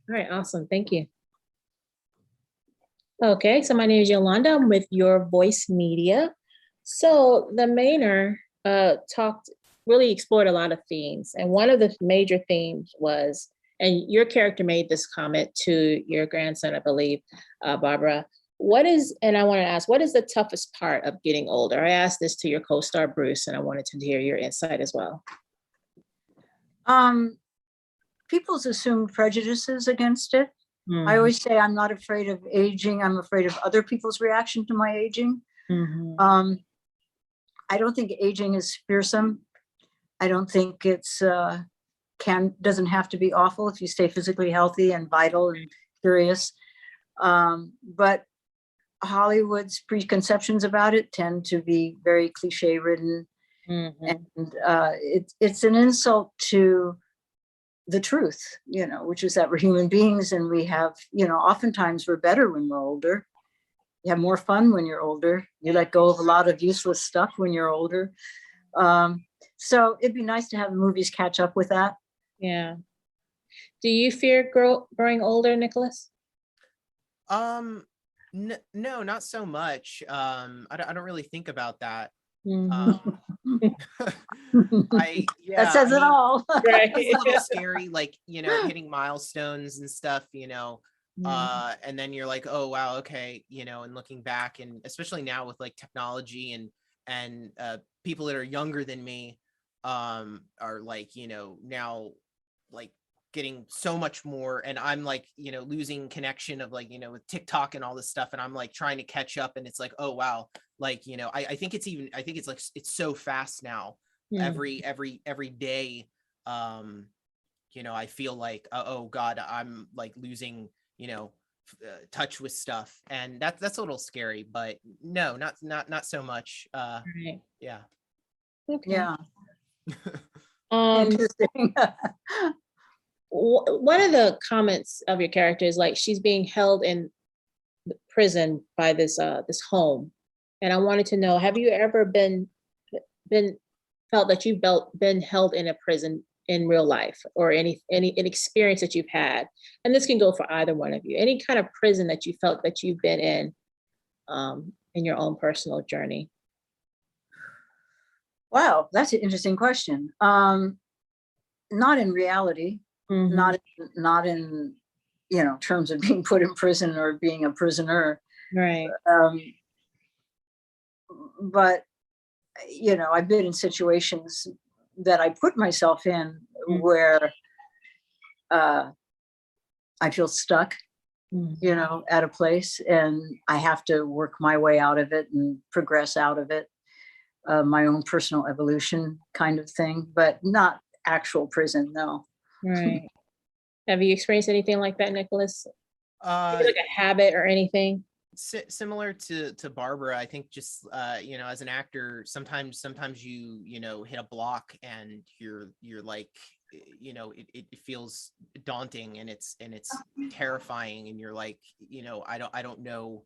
All right, awesome. Thank you. Okay, so my name is Yolanda. I'm with Your Voice Media. So the Manor really explored a lot of themes. And one of the major themes was, and your character made this comment to your grandson, I believe, Barbara. And I want to ask, what is the toughest part of getting older? I asked this to your co-star, Bruce, and I wanted to hear your insight as well. People's assumed prejudices against it. I always say I'm not afraid of aging. I'm afraid of other people's reaction to my aging. I don't think aging is fearsome. I don't think it's doesn't have to be awful if you stay physically healthy and vital and curious. But Hollywood's preconceptions about it tend to be very cliche ridden. And it's an insult to the truth, which is that we're human beings and we have, oftentimes we're better when we're older. You have more fun when you're older. You let go of a lot of useless stuff when you're older. So it'd be nice to have the movies catch up with that. Yeah. Do you fear growing older, Nicholas? No, not so much. I don't really think about that. That says it all. Right. It's a little scary, like, hitting milestones and stuff, and then you're like, oh wow, okay, and looking back, and especially now with like technology and people that are younger than me are like, now like getting so much more, and I'm like, losing connection of like, with TikTok and all this stuff, and I'm like trying to catch up, and it's like, oh wow, like, I think it's like it's so fast now. Every day, I feel like, oh God, I'm like losing, touch with stuff, and that's a little scary, but no, not so much. Right. Yeah. Okay. Yeah. Interesting. One of the comments of your character is like she's being held in prison by this home, and I wanted to know, have you ever felt that you've been held in a prison in real life, or any experience that you've had? And this can go for either one of you. Any kind of prison that you felt that you've been in your own personal journey? Wow, that's an interesting question. Not in reality, not in terms of being put in prison or being a prisoner. Right. But I've been in situations that I put myself in where I feel stuck, at a place, and I have to work my way out of it and progress out of it. My own personal evolution kind of thing, but not actual prison, no. Right. Have you experienced anything like that, Nicholas? Maybe like a habit or anything? Similar to Barbara, I think just as an actor, sometimes you hit a block and you're like, it feels daunting, and it's terrifying, and you're like, I don't know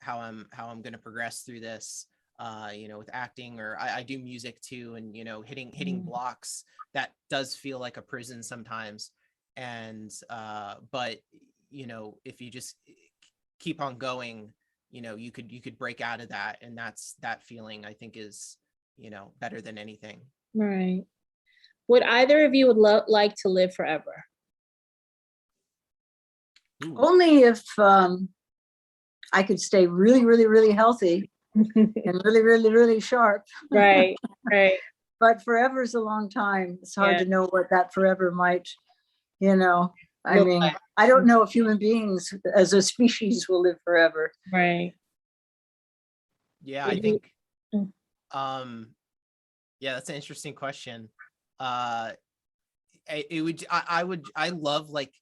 how I'm going to progress through this, with acting, or I do music too, and hitting blocks, that does feel like a prison sometimes. And but if you just keep on going, you could break out of that, and that feeling, I think, is better than anything. Right. Would either of you like to live forever? Ooh. Only if I could stay really, really, really healthy and really, really, really sharp. Right. But forever is a long time. It's hard to know what that forever might, I mean, I don't know if human beings as a species will live forever. Right. Yeah, I think, that's an interesting question. I love like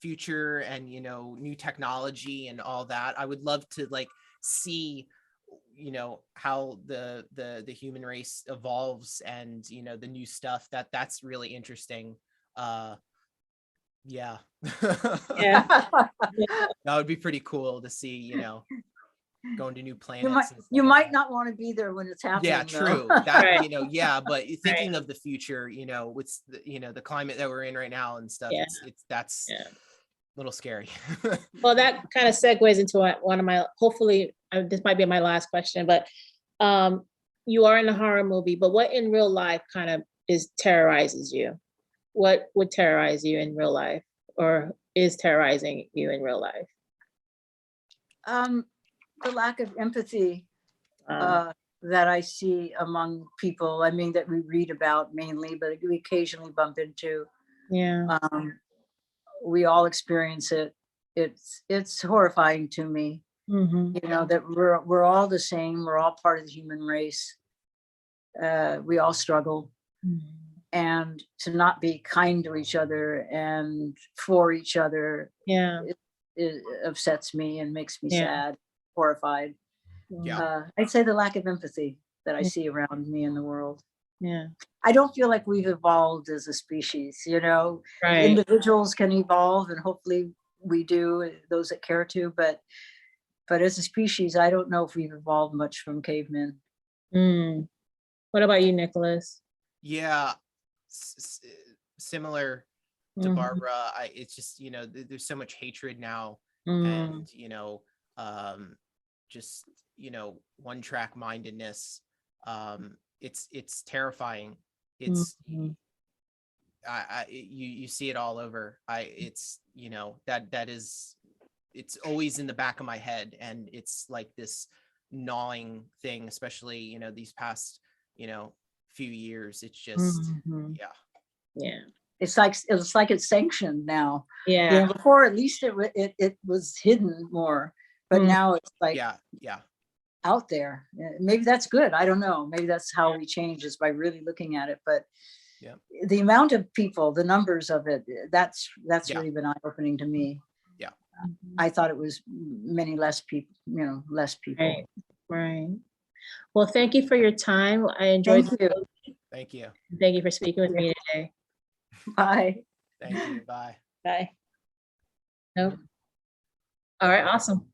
future and, new technology and all that. I would love to like see, how the human race evolves, and, the new stuff that's really interesting. Yeah. That would be pretty cool to see, going to new planets. You might not want to be there when it's happening. Yeah, true. That, but thinking of the future, with the, the climate that we're in right now and stuff, that's little scary. Well, that kind of segues into one of my, hopefully, this might be my last question, but you are in a horror movie, but what in real life kind of terrorizes you? What would terrorize you in real life, or is terrorizing you in real life? The lack of empathy Um, that I see among people. I mean, that we read about mainly, but we occasionally bump into. yeah. We all experience it. It's horrifying to me. Mhm. You know, that we're all the same. We're all part of the human race. We all struggle, Mhm. and to not be kind to each other and for each other, Yeah. it upsets me and makes me Yeah. sad, horrified. Yeah. I'd say the lack of empathy that I Yeah. see around me in the world. Yeah. I don't feel like we've evolved as a species, you know. Right. Individuals can evolve, and hopefully we do, those that care to, but as a species, I don't know if we've evolved much from cavemen. Mm. What about you, Nicholas? Yeah. Similar to Mhm. Barbara, it's just, there's so much hatred now, Mm. and just one track mindedness. It's terrifying. It's Mhm. you see it all over. That is, it's always in the back of my head, and it's like this gnawing thing, especially these past few years. It's just Mhm. yeah. Yeah. It's like it's sanctioned now. You Yeah. know, before at least it was hidden more, but Mm. now it's like Yeah. out there. Maybe that's good. I don't know. Maybe that's how we change, is by really looking at it. But Yeah. the amount of people, the numbers of it, that's Yeah. really been eye-opening to me. Yeah. I thought it was many less people, less people. Right. Right. Well, thank you for your time. I enjoyed. Thank you. Thank you. Thank you for speaking with me today. Bye. Thank you. Bye. Bye. No. All right. Awesome.